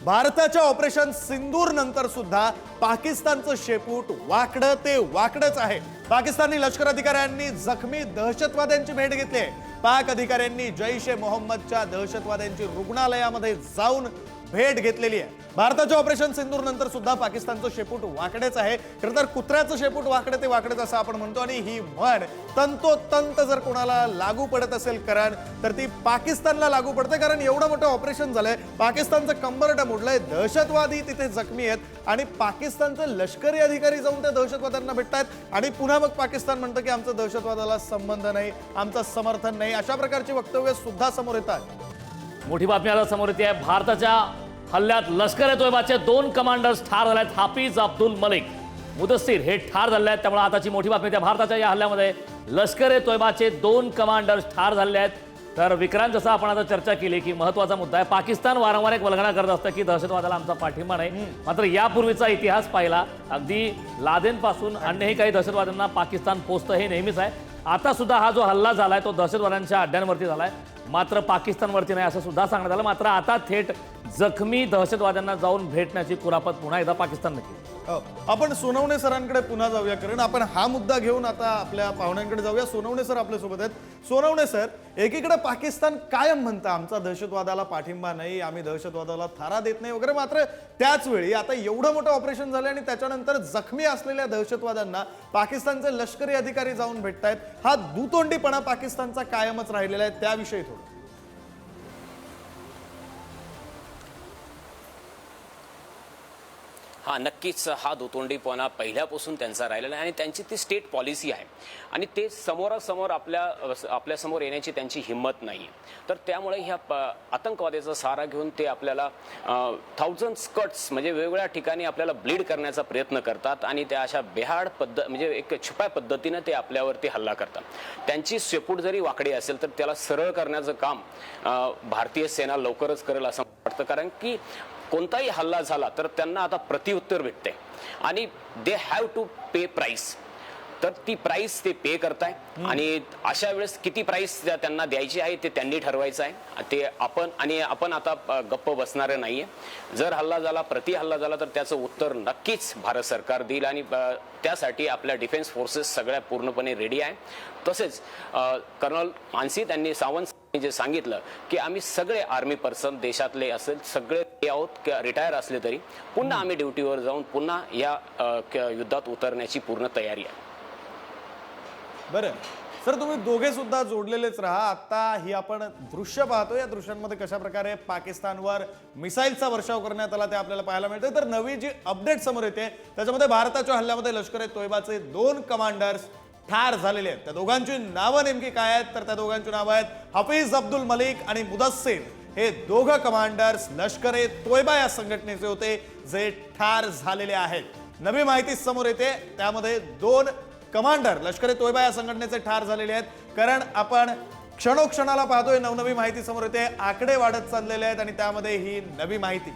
भारताच्या ऑपरेशन सिंदूर नंतर सुद्धा पाकिस्तानचं शेपूट वाकडं ते वाकडच आहे। पाकिस्तानी लष्कर अधिकाऱ्यांनी जखमी दहशतवाद्यांची भेट घेतली आहे। पाक अधिकाऱ्यांनी जैश ए मोहम्मदच्या दहशतवाद्यांची रुग्णालयामध्ये जाऊन भेट घेतलेली आहे। भारताच्या ऑपरेशन सिंदूर नंतर सुद्धा पाकिस्तानचं शेपूट वाकडेच आहे। खरं तर कुत्र्याचं शेपूट वाकडे ते वाकडेच असं आपण म्हणतो आणि ही म्हण तंतोतंत जर कोणाला लागू पडत असेल कारण तर ती पाकिस्तानला लागू पडते। कारण एवढं मोठं ऑपरेशन झालंय, पाकिस्तानचं कंबरड मोडलंय, दहशतवादी तिथे जखमी आहेत आणि पाकिस्तानचे लष्करी अधिकारी जाऊन त्या दहशतवाद्यांना भेटतात आणि पुन्हा मग पाकिस्तान म्हणतं की आमचा दहशतवादाला संबंध नाही, आमचं समर्थन नाही। अशा प्रकारची वक्तव्य सुद्धा समोर येतात। मोठी बातमी आता समोर येते आहे। भारताच्या हल्ल्यात लष्कर-ए-तोयबाचे 2 कमांडर्स ठार झाले आहेत। हाफिज अब्दुल मलिक, मुदस्सीर हे ठार झाले आहेत। त्यामुळे आताची मोठी बातमी आहे, भारताच्या या हल्ल्यामध्ये लष्कर-ए-तोयबाचे 2 कमांडर्स ठार झाले आहेत। तर विक्रांत, जसं आपण आता चर्चा केली की महत्त्वाचा मुद्दा आहे, पाकिस्तान वारंवार एक वल्गना करत असतं की दहशतवादाला आमचा पाठिंबा नाही। मात्र यापूर्वीचा इतिहास पाहिला, अगदी लादेनपासून अन्यही काही दहशतवाद्यांना पाकिस्तान पोचतं हे नेहमीच आहे। आता सुद्धा हा जो हल्ला झालाय तो दहशतवाद्यांच्या अड्ड्यांवरती झालाय, मात्र पाकिस्तानवरती नाही असं सुद्धा सांगण्यात आलं। मात्र आता थेट जखमी दहशतवाद्यांना जाऊन भेटण्याची कुरापत पुन्हा एकदा पाकिस्तानने केली। आपण सोनवणे सरांकडे पुन्हा जाऊया, कारण आपण हा मुद्दा घेऊन आता आपल्या पाहुण्यांकडे जाऊया। सोनवणे सर आपल्या सोबत आहेत। सोनवणे सर, एकीकडे पाकिस्तान कायम म्हणतं आमचा दहशतवादाला पाठिंबा नाही, आम्ही दहशतवादाला थारा देत नाही वगैरे, मात्र त्याच वेळी आता एवढं मोठं ऑपरेशन झालं आणि त्याच्यानंतर जखमी असलेल्या दहशतवाद्यांना पाकिस्तानचे लष्करी अधिकारी जाऊन भेटतायत। हा दुतोंडीपणा पाकिस्तानचा कायमच राहिलेला आहे, त्याविषयी थोडं। हा, नक्कीच हा दुतोंडीपणा पहिल्यापासून त्यांचा राहिलेला आहे आणि त्यांची ती स्टेट पॉलिसी आहे आणि ते समोरासमोर आपल्यासमोर येण्याची त्यांची हिंमत नाही। तर त्यामुळे ह्या आतंकवादाचा सहारा घेऊन ते आपल्याला थाउजंड्स कट्स म्हणजे वेगवेगळ्या ठिकाणी आपल्याला ब्लीड करण्याचा प्रयत्न करतात आणि त्या अशा बेहाड म्हणजे एक छुप्या पद्धतीने ते आपल्यावरती हल्ला करतात। त्यांची शेपूट जरी वाकडी असेल तर त्याला सरळ करण्याचं काम भारतीय सेना लवकरच करेल असं वाटतं, कारण की कोणताही हल्ला झाला तर त्यांना आता प्रत्युत्तर भेटते आणि they have to pay price. तर ती प्राइस ते पे करताय आणि अशा वेळेस किती प्राइस त्यांना द्यायची आहे ते त्यांनी ठरवायचं आहे। ते आपण आता गप्प बसणारे नाहीये। जर हल्ला झाला, प्रति हल्ला झाला तर त्याचं उत्तर नक्कीच भारत सरकार देईल आणि त्यासाठी आपल्या डिफेन्स फोर्सेस सगळ्या पूर्णपणे रेडी आहे। तसेच कर्नल मानसी त्यांनी सावंत जे सांगितलं की आम्ही सगळे आर्मी पर्सन देशातले असेल सगळे आहोत, रिटायर असले तरी पुन्हा आम्ही ड्युटीवर जाऊन पुन्हा या युद्धात उतरण्याची पूर्ण तयारी आहे। बरं सर, तुम्ही दोघे सुद्धा जोडलेलेच राहा। आता ही आपण दृश्य पाहतो, या दृश्यांमध्ये कशा प्रकारे पाकिस्तानवर मिसाईलचा वर्षाव करण्यात आला ते आपल्याला पाहायला मिळते। तर नवी जी अपडेट समोर येते त्याच्यामध्ये भारताच्या हल्ल्यामध्ये लष्कर-ए-तोयबाचे 2 कमांडर्स ठार झालेले आहेत। त्या दोघांची नावं नेमकी काय आहेत तर त्या दोघांची नावं आहेत हाफिज अब्दुल मलिक आणि मुदस्सीर। हे दोघं कमांडर्स लष्कर-ए-तोयबा या संघटनेचे होते जे ठार झालेले आहेत। नवी माहिती समोर येते, त्यामध्ये 2 कमांडर लष्कर-ए-तोयबा या संघटनेचे ठार झालेले आहेत। कारण आपण क्षणोक्षणाला पाहतोय नवनवी माहिती समोर येते, आकडे वाढत चाललेले आहेत आणि त्यामध्ये ही नवी माहिती।